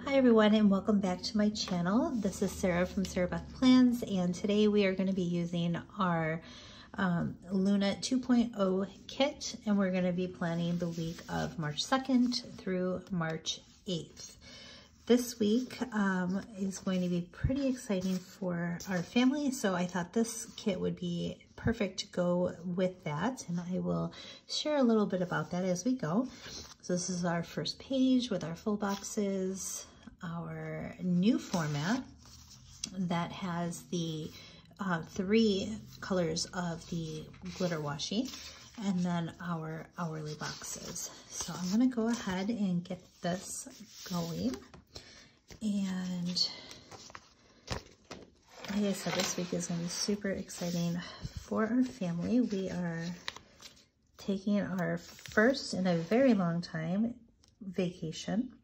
Hi everyone, and welcome back to my channel. This is Sarah from Sarah Beth Plans, and today we are going to be using our Luna 2.0 kit, and we're going to be planning the week of March 2nd through March 8th. This week is going to be pretty exciting for our family, so I thought this kit would be perfect to go with that, and I will share a little bit about that as we go. So this is our first page with our full boxes, our new format that has the 3 colors of the glitter washi, and then our hourly boxes. So I'm going to go ahead and get this going. And like I said, this week is going to be super exciting for our family. We are taking our first in a very long time vacation,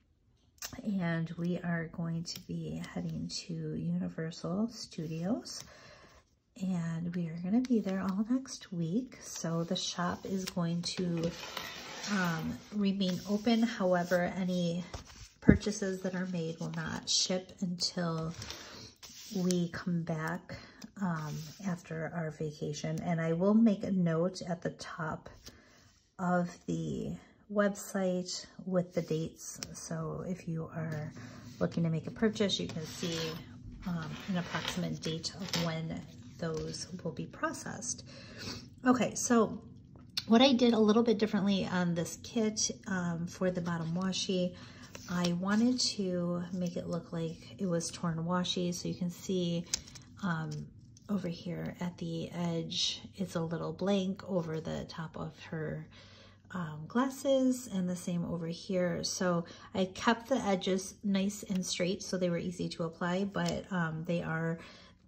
and we are going to be heading to Universal Studios, and we are going to be there all next week. So the shop is going to remain open. However, any purchases that are made will not ship until we come back after our vacation. And I will make a note at the top of the website with the dates, so if you are looking to make a purchase, you can see an approximate date of when those will be processed. Okay, so what I did a little bit differently on this kit for the bottom washi, I wanted to make it look like it was torn washi, so you can see over here at the edge, it's a little blank over the top of her glasses, and the same over here. So I kept the edges nice and straight so they were easy to apply, but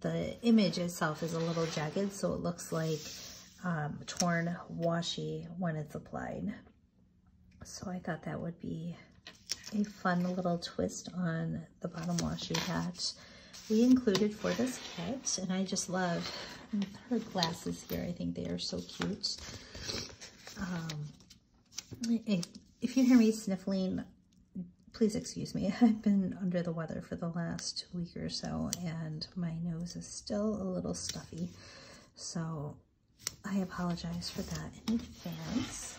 the image itself is a little jagged, so it looks like torn washi when it's applied. So I thought that would be a fun little twist on the bottom washi that we included for this kit. And I just love her glasses here. I think they are so cute. If you hear me sniffling, please excuse me. I've been under the weather for the last week or so, and my nose is still a little stuffy. So I apologize for that in advance.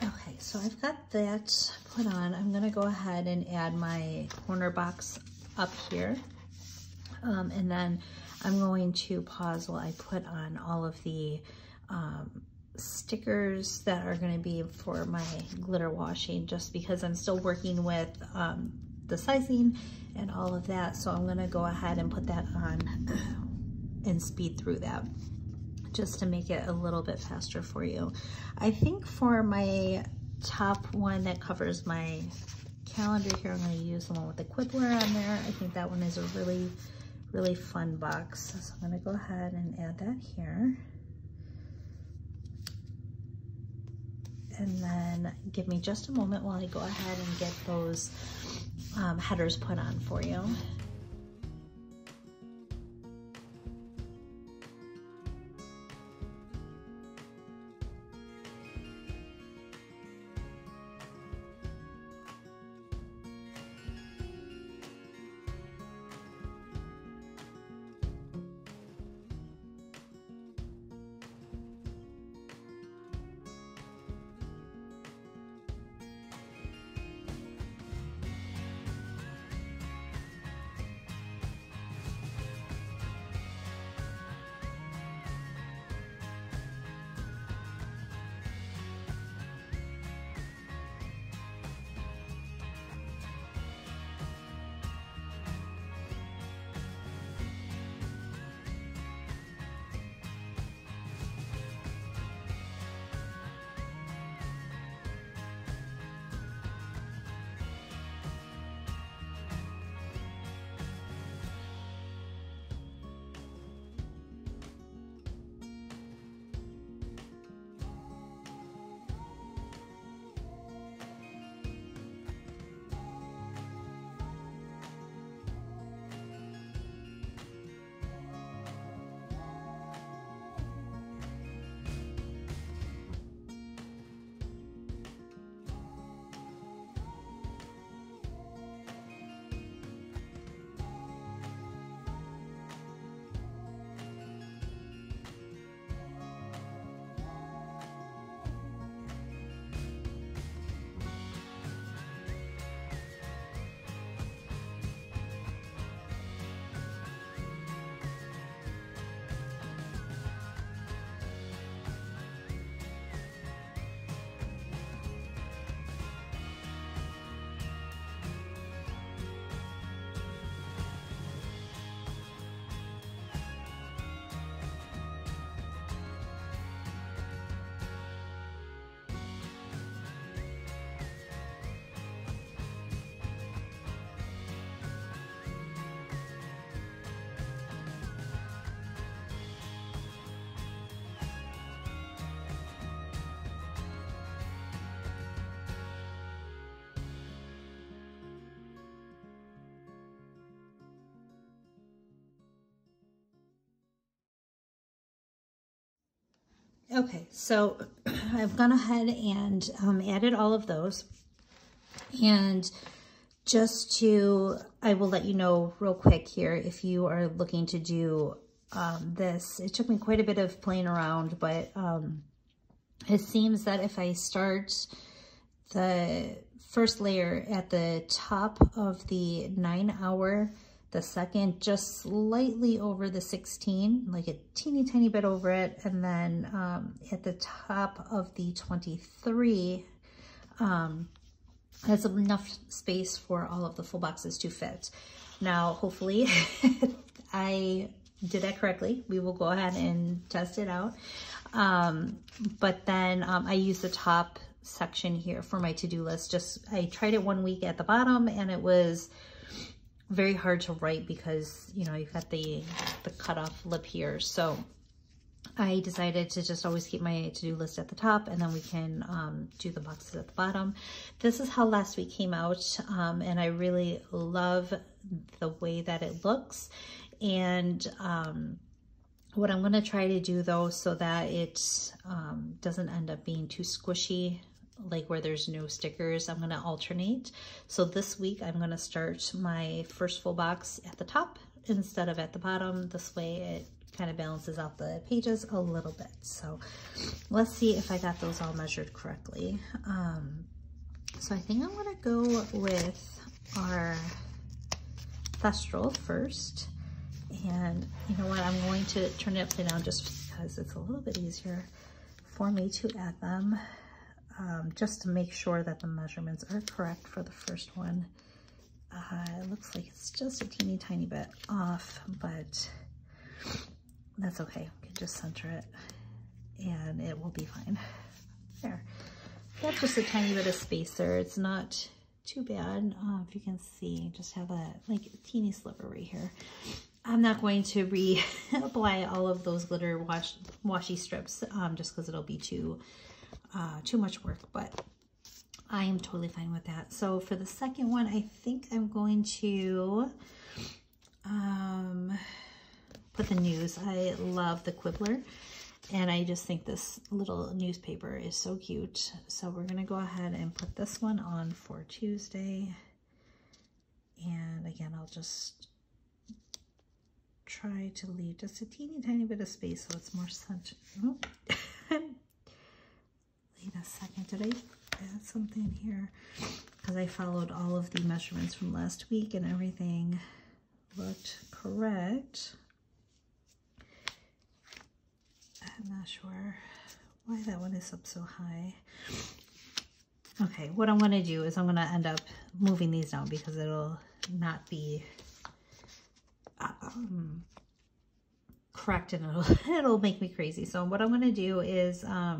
Okay, so I've got that put on. I'm gonna go ahead and add my corner box up here. And then I'm going to pause while I put on all of the stickers that are going to be for my glitter washing, just because I'm still working with the sizing and all of that. So I'm going to go ahead and put that on and speed through that just to make it a little bit faster for you. I think for my top one that covers my calendar here, I'm going to use the one with the quibbler on there. I think that one is a really, really fun box. So I'm going to go ahead and add that here. And then give me just a moment while I go ahead and get those headers put on for you. Okay, so I've gone ahead and added all of those. And just to, I will let you know real quick here, if you are looking to do this, it took me quite a bit of playing around, but it seems that if I start the first layer at the top of the 9 hour, the second just slightly over the 16, like a teeny tiny bit over it, and then at the top of the 23, has enough space for all of the full boxes to fit. Now, hopefully I did that correctly. We will go ahead and test it out. But then I use the top section here for my to-do list. I tried it 1 week at the bottom, and it was very hard to write because, you know, you've got the cutoff lip here. So I decided to just always keep my to-do list at the top, and then we can do the boxes at the bottom. This is how last week came out, and I really love the way that it looks. And what I'm going to try to do, though, so that it doesn't end up being too squishy, like where there's no stickers, I'm going to alternate. So this week I'm going to start my first full box at the top instead of at the bottom. This way it kind of balances out the pages a little bit. So let's see if I got those all measured correctly. So I think I'm going to go with our Thestral first. And you know what, I'm going to turn it upside down just because it's a little bit easier for me to add them, just to make sure that the measurements are correct for the first one. It looks like it's just a teeny tiny bit off, but that's okay. We can just center it and it will be fine. There. That's just a tiny bit of space there. It's not too bad. If you can see, just have a like a teeny sliver right here. I'm not going to reapply all of those glitter washi strips just because it'll be too much work, but I am totally fine with that. So for the second one, I think I'm going to put the news. I love the Quibbler, and I just think this little newspaper is so cute. So we're going to go ahead and put this one on for Tuesday. And again, I'll just try to leave just a teeny tiny bit of space so it's more centered. Oh. Wait a second, did I add something here? Because I followed all of the measurements from last week and everything looked correct. I'm not sure why that one is up so high. Okay, what I'm going to do is I'm going to end up moving these down because it'll not be correct, and it'll make me crazy. So what I'm going to do is I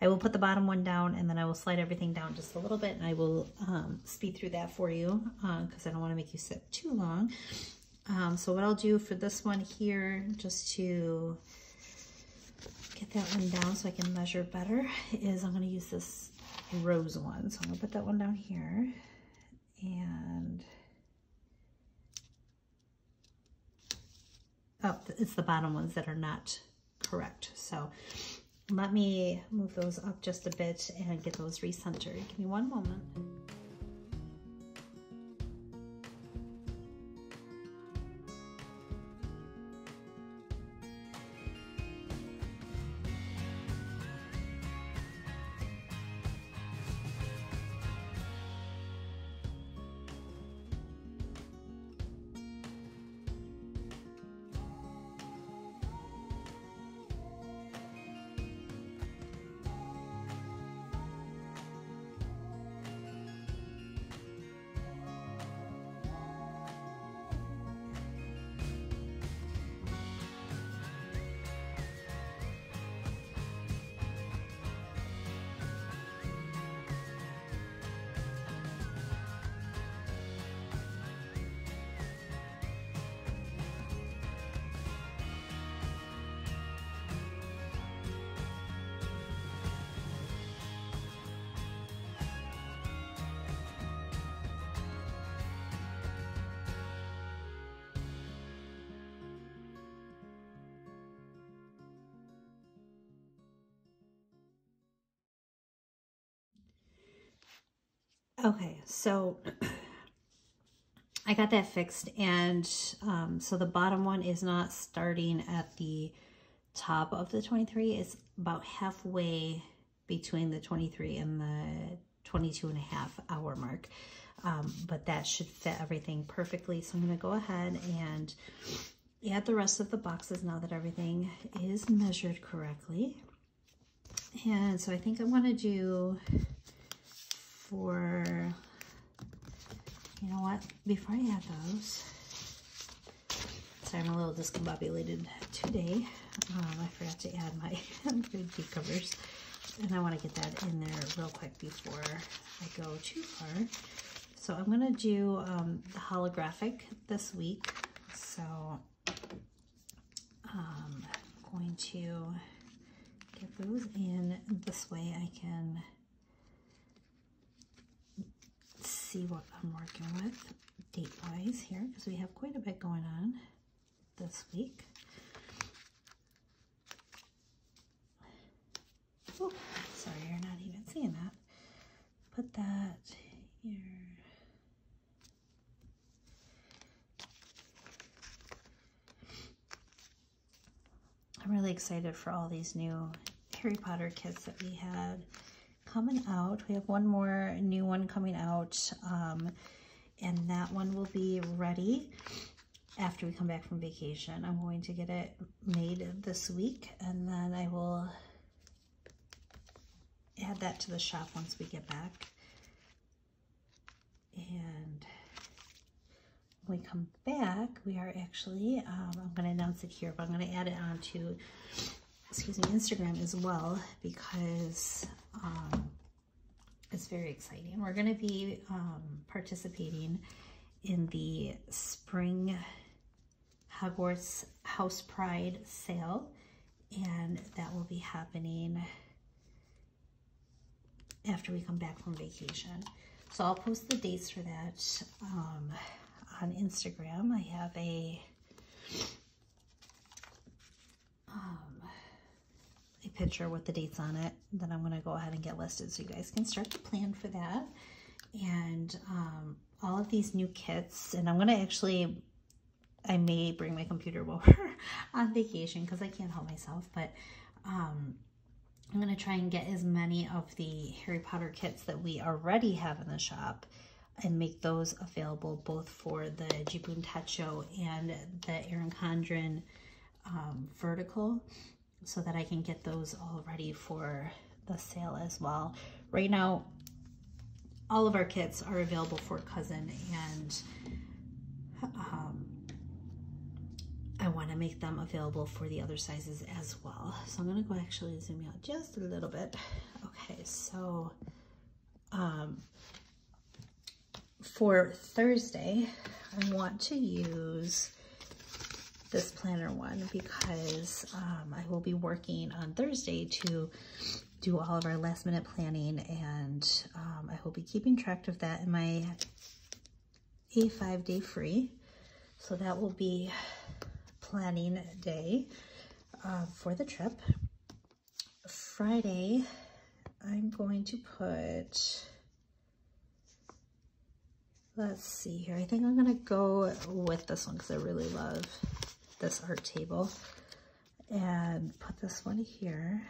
will put the bottom one down, and then I will slide everything down just a little bit, and I will speed through that for you because I don't want to make you sit too long. So what I'll do for this one here, just to get that one down so I can measure better, is I'm going to use this rose one. So I'm going to put that one down here, and oh, it's the bottom ones that are not correct. So let me move those up just a bit and get those recentered. Give me one moment. Okay, so I got that fixed, and so the bottom one is not starting at the top of the 23. It's about halfway between the 23 and the 22.5 hour mark. But that should fit everything perfectly. So I'm going to go ahead and add the rest of the boxes now that everything is measured correctly. And so I think I want to do for, you know what, before I add those, sorry, I'm a little discombobulated today. I forgot to add my good covers, and I want to get that in there real quick before I go too far. So I'm going to do the holographic this week. So I'm going to get those in this way I can see what I'm working with date-wise here, because we have quite a bit going on this week. Oh, sorry, you're not even seeing that. Put that here. I'm really excited for all these new Harry Potter kits that we had coming out. We have one more new one coming out, and that one will be ready after we come back from vacation. I'm going to get it made this week, and then I will add that to the shop once we get back. And when we come back, we are actually, I'm going to announce it here, but I'm going to add it onto, excuse me, Instagram as well, because it's very exciting. We're going to be participating in the spring Hogwarts House Pride sale, and that will be happening after we come back from vacation. So I'll post the dates for that on Instagram. I have a picture with the dates on it that I'm going to go ahead and get listed, so you guys can start to plan for that. And all of these new kits, and I'm going to actually, I may bring my computer over on vacation because I can't help myself, but I'm going to try and get as many of the Harry Potter kits that we already have in the shop and make those available both for the Jibun Tacho and the Erin Condren vertical, so that I can get those all ready for the sale as well. Right now, all of our kits are available for cousin, and I want to make them available for the other sizes as well. So I'm going to go actually zoom out just a little bit. Okay, so for Thursday, I want to use this planner one because I will be working on Thursday to do all of our last minute planning, and I will be keeping track of that in my A5 day free. So that will be planning day for the trip. Friday, I'm going to put, let's see here, I think I'm gonna go with this one because I really love this art table, and put this one here.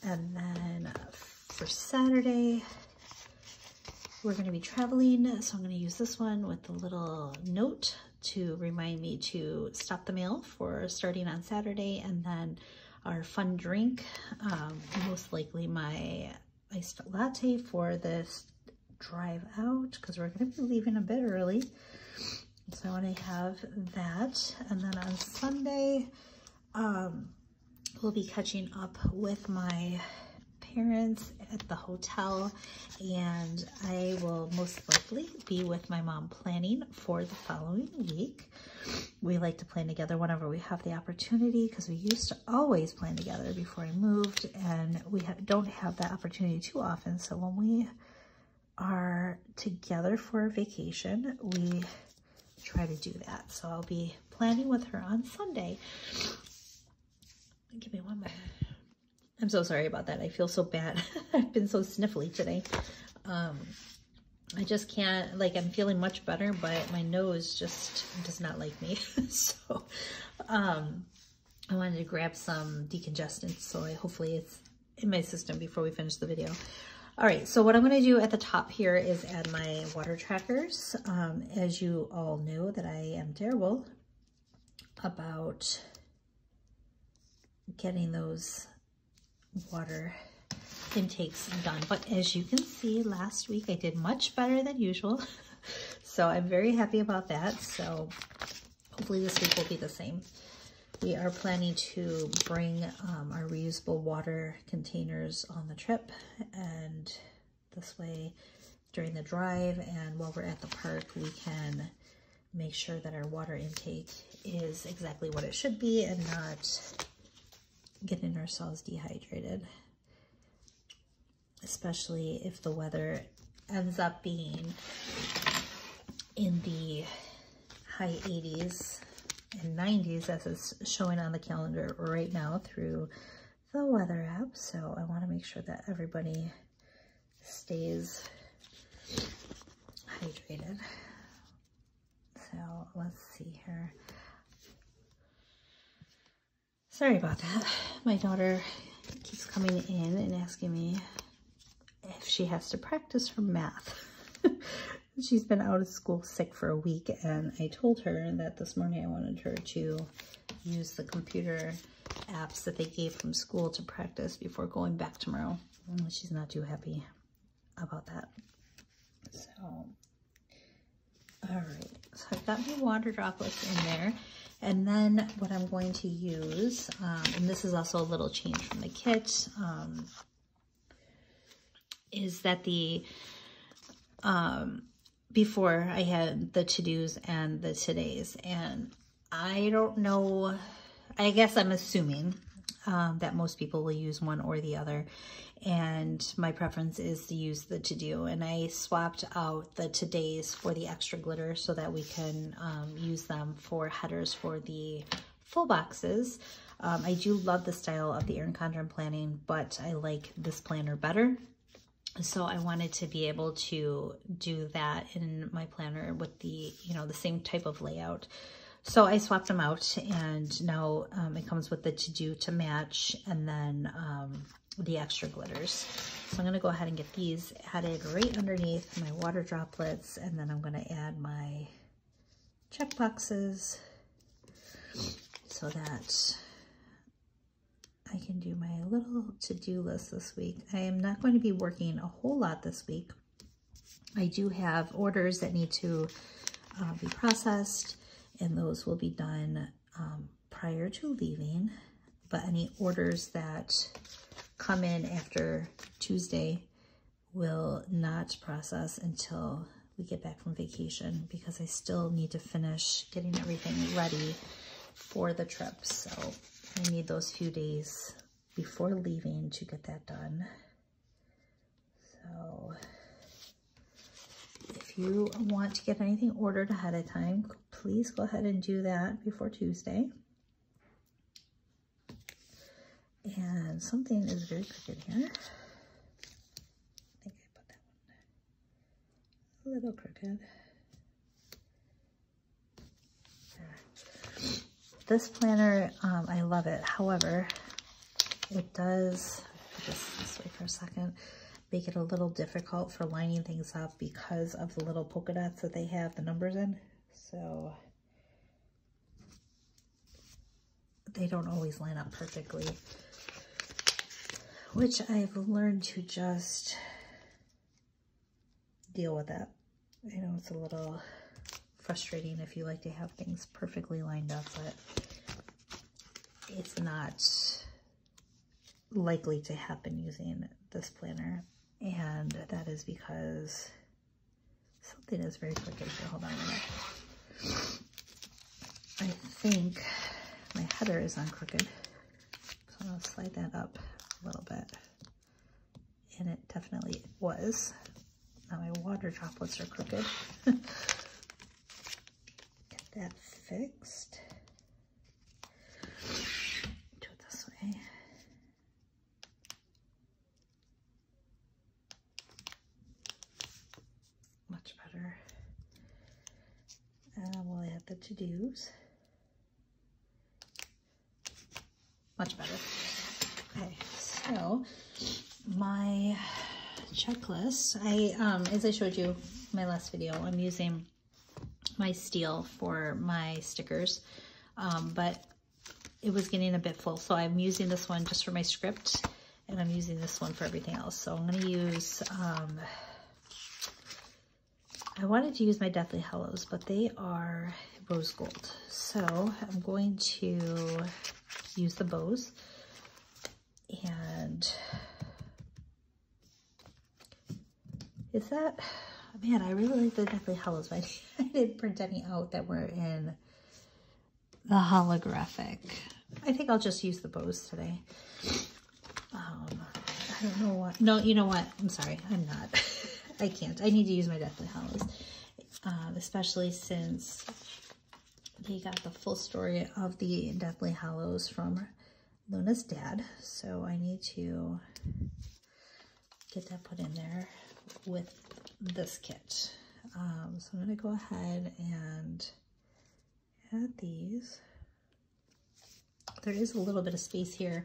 And then for Saturday, we're going to be traveling, so I'm going to use this one with the little note to remind me to stop the mail for starting on Saturday, and then our fun drink, most likely my iced latte for this drive out, because we're going to be leaving a bit early. So I want to have that. And then on Sunday, we'll be catching up with my parents at the hotel, and I will most likely be with my mom planning for the following week. We like to plan together whenever we have the opportunity, because we used to always plan together before I moved, and we don't have that opportunity too often. So when we are together for a vacation, we try to do that. So I'll be planning with her on Sunday. Give me one minute. I'm so sorry about that. I feel so bad. I've been so sniffly today. I just can't, like, I'm feeling much better, but my nose just does not like me. So, I wanted to grab some decongestant, so hopefully it's in my system before we finish the video. All right, so what I'm gonna do at the top here is add my water trackers. As you all know that I am terrible about getting those water intakes done, but as you can see, last week I did much better than usual. So I'm very happy about that. So hopefully this week will be the same. We are planning to bring our reusable water containers on the trip, and this way during the drive and while we're at the park we can make sure that our water intake is exactly what it should be and not getting ourselves dehydrated, especially if the weather ends up being in the high 80s and 90s as it's showing on the calendar right now through the weather app. So I want to make sure that everybody stays hydrated. So let's see here. Sorry about that. My daughter keeps coming in and asking me if she has to practice her math. She's been out of school sick for a week, and I told her that this morning I wanted her to use the computer apps that they gave from school to practice before going back tomorrow. And she's not too happy about that. So, all right. So I've got my water droplets in there. And then what I'm going to use, and this is also a little change from the kit, is that before I had the to-dos and the todays, and I don't know, I guess I'm assuming that most people will use one or the other, and my preference is to use the to-do, and I swapped out the todays for the extra glitter so that we can use them for headers for the full boxes. I do love the style of the Erin Condren planning, but I like this planner better. So I wanted to be able to do that in my planner with the, the same type of layout. So I swapped them out, and now it comes with the to-do to match, and then the extra glitters. So I'm gonna go ahead and get these added right underneath my water droplets, and then I'm gonna add my check boxes so that I can do my little to-do list this week. I am not going to be working a whole lot this week. I do have orders that need to be processed, and those will be done prior to leaving. But any orders that come in after Tuesday will not process until we get back from vacation, because I still need to finish getting everything ready for the trip. So I need those few days before leaving to get that done. So if you want to get anything ordered ahead of time, please go ahead and do that before Tuesday. And something is very crooked here. I think I put that one a little crooked. This planner, I love it. However, it does, put this way for a second, make it a little difficult for lining things up because of the little polka dots that they have the numbers in. So they don't always line up perfectly, which I've learned to just deal with that. I know it's a little frustrating if you like to have things perfectly lined up, but it's not likely to happen using this planner, and that is because something is very crooked here. Hold on a minute. I think my header is on crooked, so I'm going to slide that up a little bit, and it definitely was. Now my water droplets are crooked. Get that fixed. Do it this way. to-dos. Much better. Okay, so my checklist, as I showed you in my last video, I'm using my steel for my stickers, but it was getting a bit full, so I'm using this one just for my script, and I'm using this one for everything else. So I'm going to use, I wanted to use my Deathly Hallows, but they are rose gold. So I'm going to use the bows, and is that, man, I really like the Deathly Hallows, but I didn't print any out that were in the holographic. I think I'll just use the bows today. I don't know what, no, you know what, I'm sorry, I'm not. I can't. I need to use my Deathly Hallows, especially since they got the full story of the Deathly Hallows from Luna's dad. So I need to get that put in there with this kit. So I'm going to go ahead and add these. There is a little bit of space here,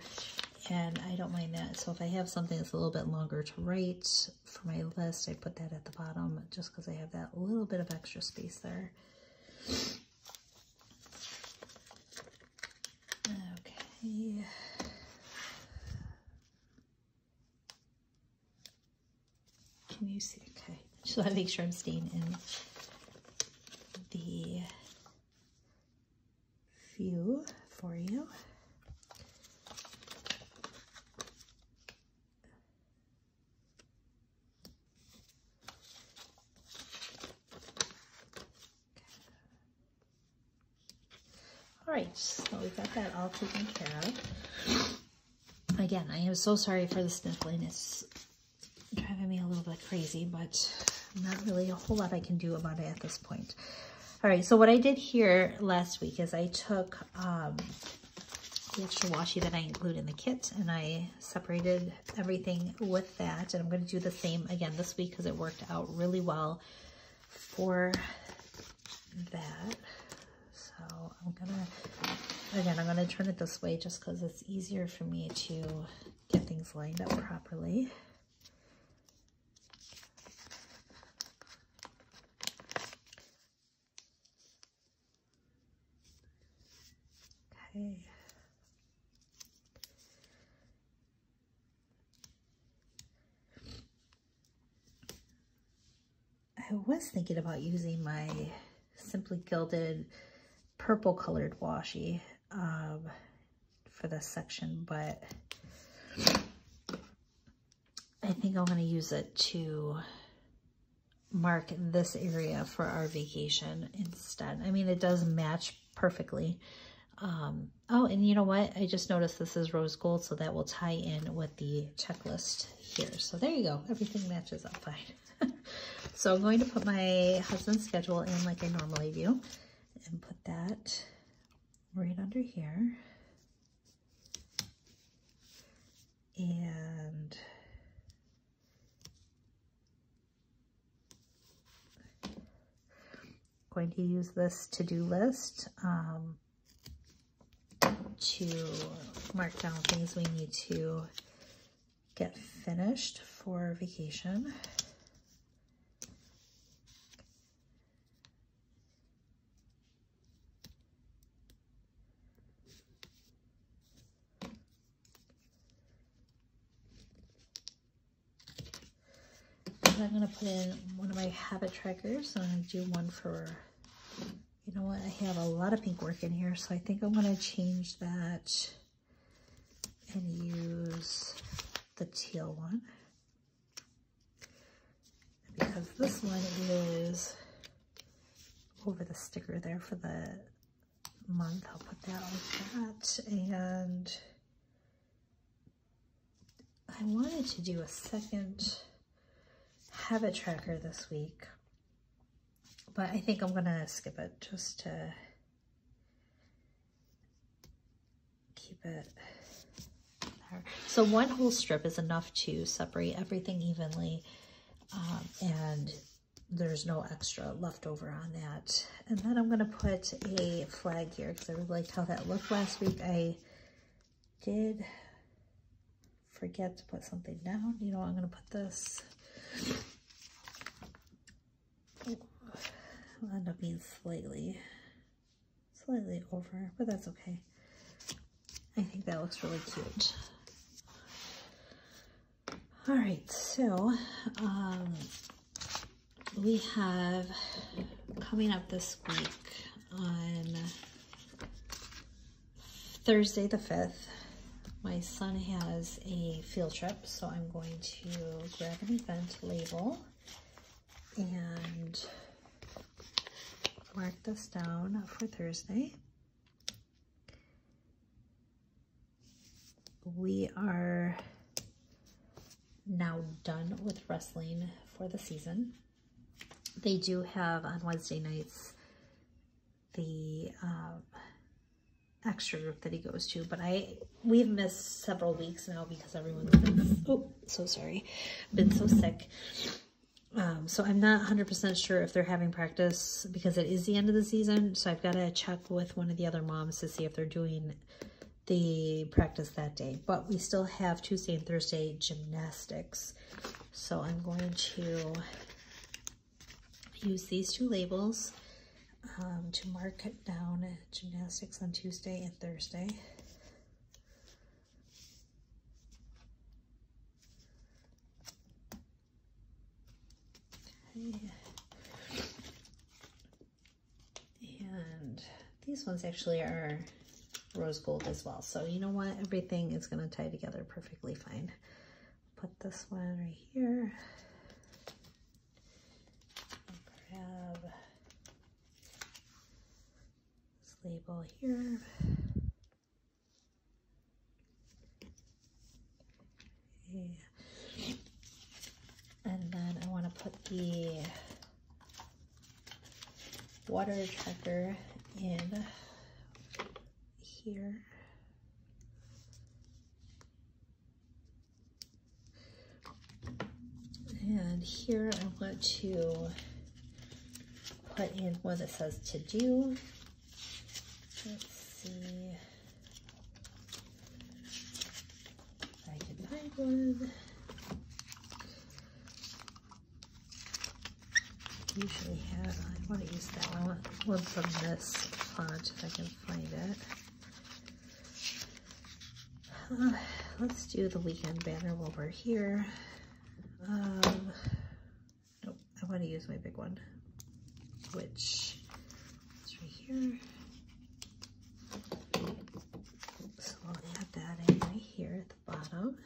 and I don't mind that. So if I have something that's a little bit longer to write for my list, I put that at the bottom just because I have that little bit of extra space there. Okay. Can you see? Okay. Just want to make sure I'm staying in the view for you. All right, so we've got that all taken care of. Again, I am so sorry for the sniffling. It's driving me a little bit crazy, but not really a whole lot I can do about it at this point. All right, so what I did here last week is I took the extra washi that I include in the kit, and I separated everything with that. And I'm going to do the same again this week because it worked out really well for that. So I'm gonna turn it this way just because it's easier for me to get things lined up properly. Okay. I was thinking about using my Simply Gilded purple colored washi for this section, but I think I'm going to use it to mark this area for our vacation instead. I mean, it does match perfectly. Oh, and you know what? I just noticed this is rose gold, so that will tie in with the checklist here. So there you go. Everything matches up fine. So I'm going to put my husband's schedule in like I normally do and put that right under here. And going to use this to-do list to mark down things we need to get finished for vacation. I'm going to put in one of my habit trackers. I'm going to do one for, you know what, I have a lot of pink work in here, so I think I'm going to change that and use the teal one. Because this one is over the sticker there for the month, I'll put that like that. And I wanted to do a second habit tracker this week, but I think I'm gonna skip it just to keep it there. So one whole strip is enough to separate everything evenly and there's no extra left over on that. And then I'm gonna put a flag here because I really liked how that looked last week. I did forget to put something down. You know, I'm gonna put this. Oh, it'll end up being slightly over, but that's okay. I think that looks really cute. All right, so we have coming up this week on Thursday the 5th, my son has a field trip, so I'm going to grab an event label and mark this down for Thursday. We are now done with wrestling for the season. They do have on Wednesday nights the extra group that he goes to, but we've missed several weeks now because everyone's been, oh, so sorry, been so sick. So I'm not 100% sure if they're having practice because it is the end of the season. So I've got to check with one of the other moms to see if they're doing the practice that day. But we still have Tuesday and Thursday gymnastics. So I'm going to use these two labels to mark down gymnastics on Tuesday and Thursday. Okay. And these ones actually are rose gold as well. So you know what? Everything is going to tie together perfectly fine. Put this one right here. I'll grab this label here. Okay. And then I want to put the water tracker in here. And here I want to put in one that says to do. Let's see if I can find one. Usually have, I want to use that one. I want one from this font if I can find it. Let's do the weekend banner while we're here. Nope, I want to use my big one, which is right here. So I'll add that in right here at the bottom.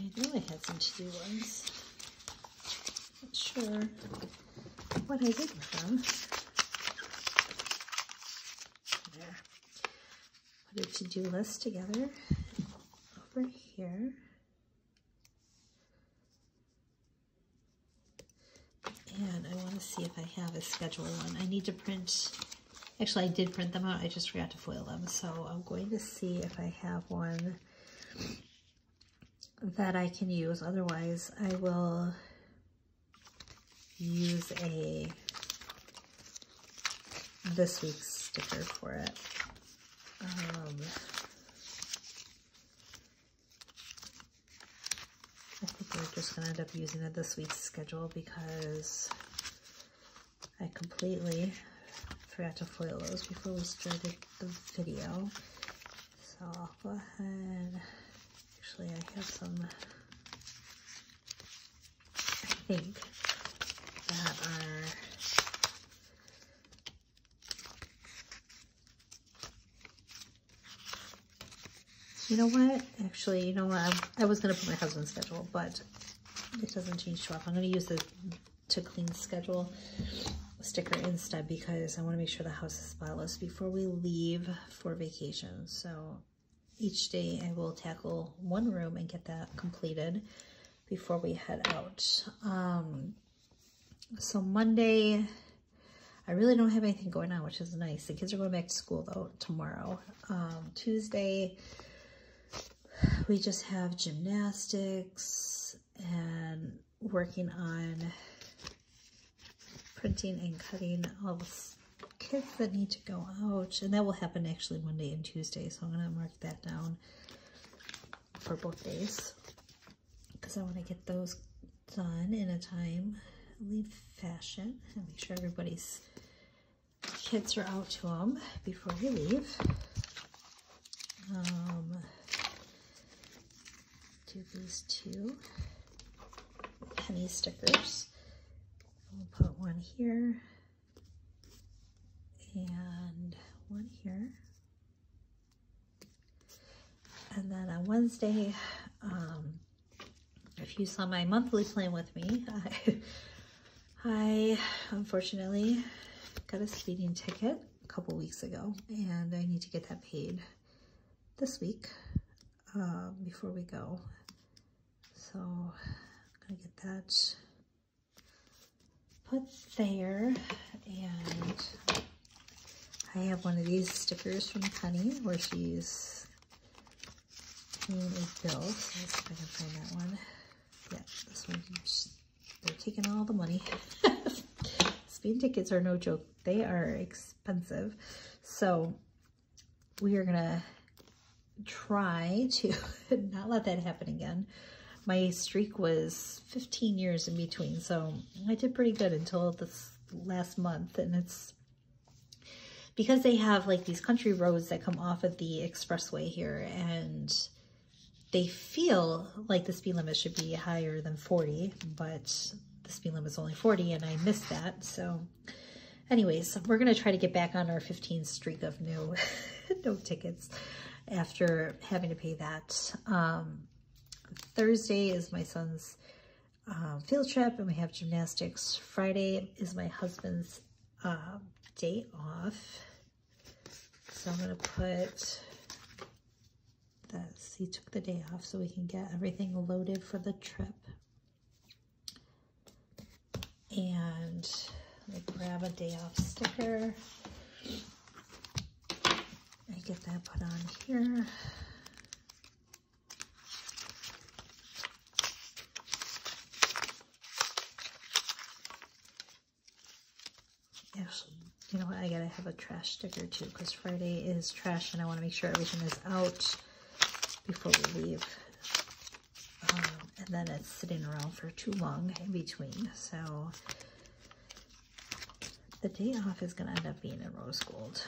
I know I had some to-do ones. Not sure what I did with them. There. Put a to-do list together over here. And I want to see if I have a schedule one. I need to print, actually I did print them out, I just forgot to foil them. So I'm going to see if I have one that I can use. Otherwise, I will use this week's sticker for it. I think we're just gonna end up using a this week's schedule because I completely forgot to foil those before we started the video. So I'll go ahead. Actually, I have some, I think, that are, you know what? Actually, you know what? I was going to put my husband's schedule, but it doesn't change too often. I'm going to use the To Clean schedule sticker instead because I want to make sure the house is spotless before we leave for vacation. So each day I will tackle one room and get that completed before we head out. So Monday, I really don't have anything going on, which is nice. The kids are going back to school though tomorrow. Tuesday, we just have gymnastics and working on printing and cutting all the kids that need to go out. And that will happen actually Monday and Tuesday. So I'm going to mark that down for both days because I want to get those done in a timely fashion and make sure everybody's kids are out to them before we leave. Do these two penny stickers. We'll put one here and one here. And then on Wednesday, if you saw my monthly plan with me, I unfortunately got a speeding ticket a couple weeks ago, and I need to get that paid this week before we go. So I'm gonna get that put there, and I have one of these stickers from Penny where she's doing a bill. So let's see if I can find that one. Yeah, this one, they're taking all the money. Speeding tickets are no joke. They are expensive. So we are gonna try to not let that happen again. My streak was 15 years in between, so I did pretty good until this last month. And it's because they have like these country roads that come off of the expressway here, and they feel like the speed limit should be higher than 40, but the speed limit is only 40, and I missed that. So anyways, we're gonna try to get back on our 15 streak of no tickets after having to pay that. Thursday is my son's field trip, and we have gymnastics. Friday is my husband's day off. So I'm gonna put that, he took the day off so we can get everything loaded for the trip. And let me grab a day off sticker. I get that put on here. Actually, you know what? I gotta have a trash sticker too, because Friday is trash and I want to make sure everything is out before we leave. And then it's sitting around for too long in between. So the day off is gonna end up being in rose gold,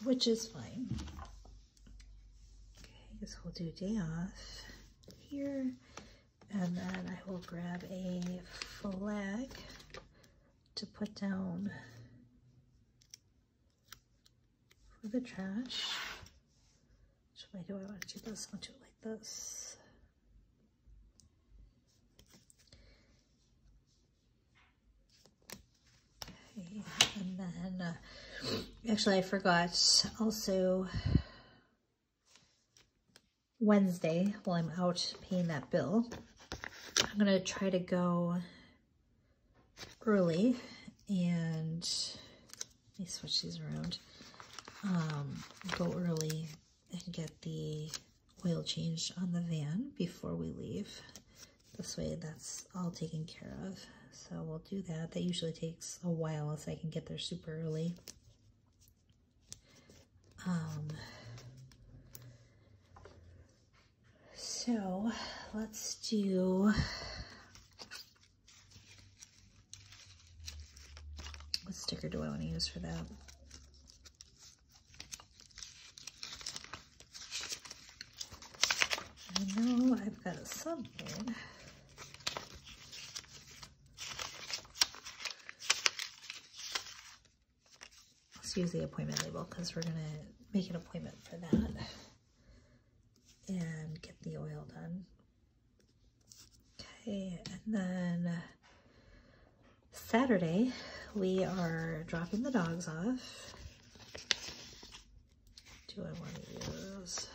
which is fine. Okay, I guess we'll do day off here. And then I will grab a flag to put down for the trash. Which way do I want to do this? I'll do it like this. Okay, and then actually I forgot also Wednesday while I'm out paying that bill, I'm gonna try to go early and let me switch these around. Go early and get the oil changed on the van before we leave. This way that's all taken care of. So we'll do that. That usually takes a while, so I can get there super early. So let's do, what sticker do I want to use for that? I know I've got something. Let's use the appointment label because we're going to make an appointment for that and get the oil done. Okay, and then Saturday we are dropping the dogs off. Do I want to use?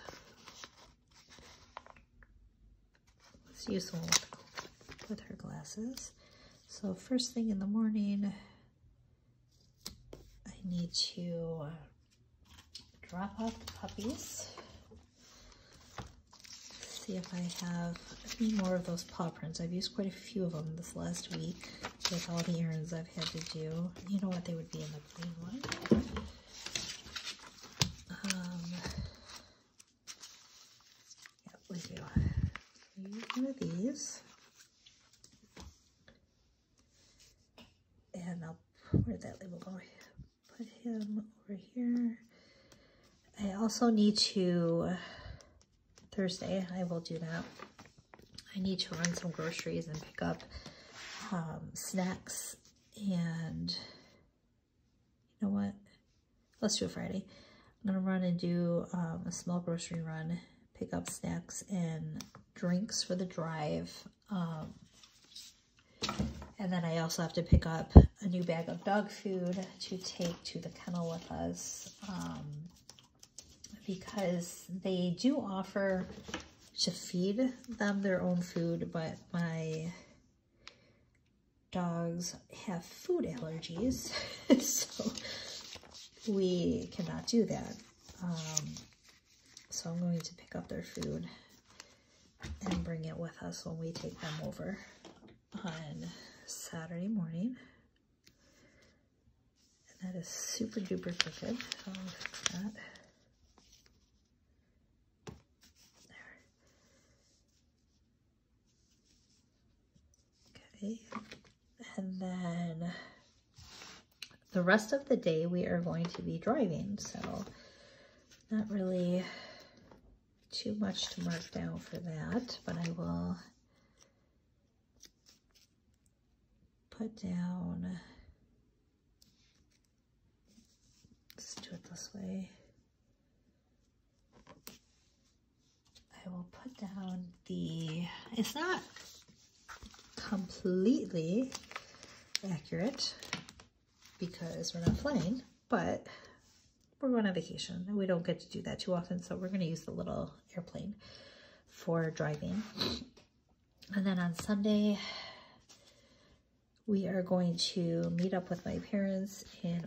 Let's use one with her glasses. So first thing in the morning, I need to drop off the puppies. See if I have any more of those paw prints. I've used quite a few of them this last week with all the errands I've had to do. You know what, they would be in the green one. Yeah, we do. Use one of these. And I'll, where'd that label go? Put him over here. I also need to, Thursday, I will do that. I need to run some groceries and pick up snacks, and you know what? Let's do it Friday. I'm gonna run and do a small grocery run, pick up snacks and drinks for the drive. And then I also have to pick up a new bag of dog food to take to the kennel with us. Because they do offer to feed them their own food, but my dogs have food allergies, so we cannot do that. So I'm going to pick up their food and bring it with us when we take them over on Saturday morning. And that is super duper crooked, so I'll fix that. And then the rest of the day we are going to be driving, so not really too much to mark down for that, but I will put down, let's do it this way. I will put down the, it's not completely accurate because we're not flying, but we're going on vacation and we don't get to do that too often, so we're going to use the little airplane for driving. And then on Sunday we are going to meet up with my parents in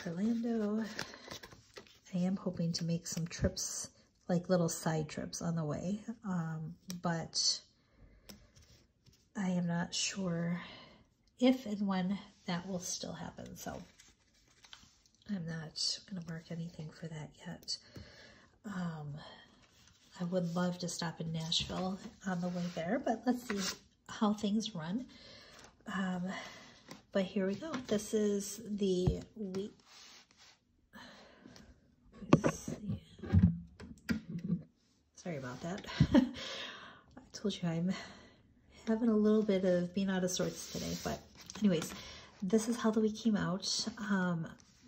Orlando. I am hoping to make some trips, like little side trips on the way, but I am not sure if and when that will still happen, so I'm not going to mark anything for that yet. I would love to stop in Nashville on the way there, but let's see how things run. But here we go. This is the week. Let's see. Sorry about that. I told you I'm having a little bit of being out of sorts today, but anyways, this is how the week came out.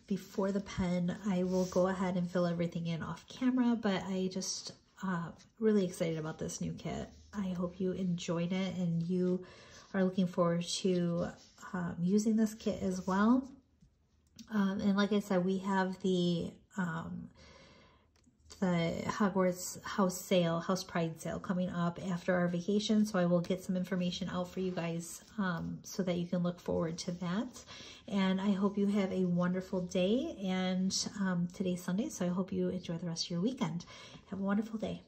Before the pen, I will go ahead and fill everything in off camera, but I just really excited about this new kit. I hope you enjoyed it and you are looking forward to using this kit as well. And like I said, we have the Hogwarts House Pride sale coming up after our vacation, so I will get some information out for you guys so that you can look forward to that. And I hope you have a wonderful day, and today's Sunday, so I hope you enjoy the rest of your weekend. Have a wonderful day.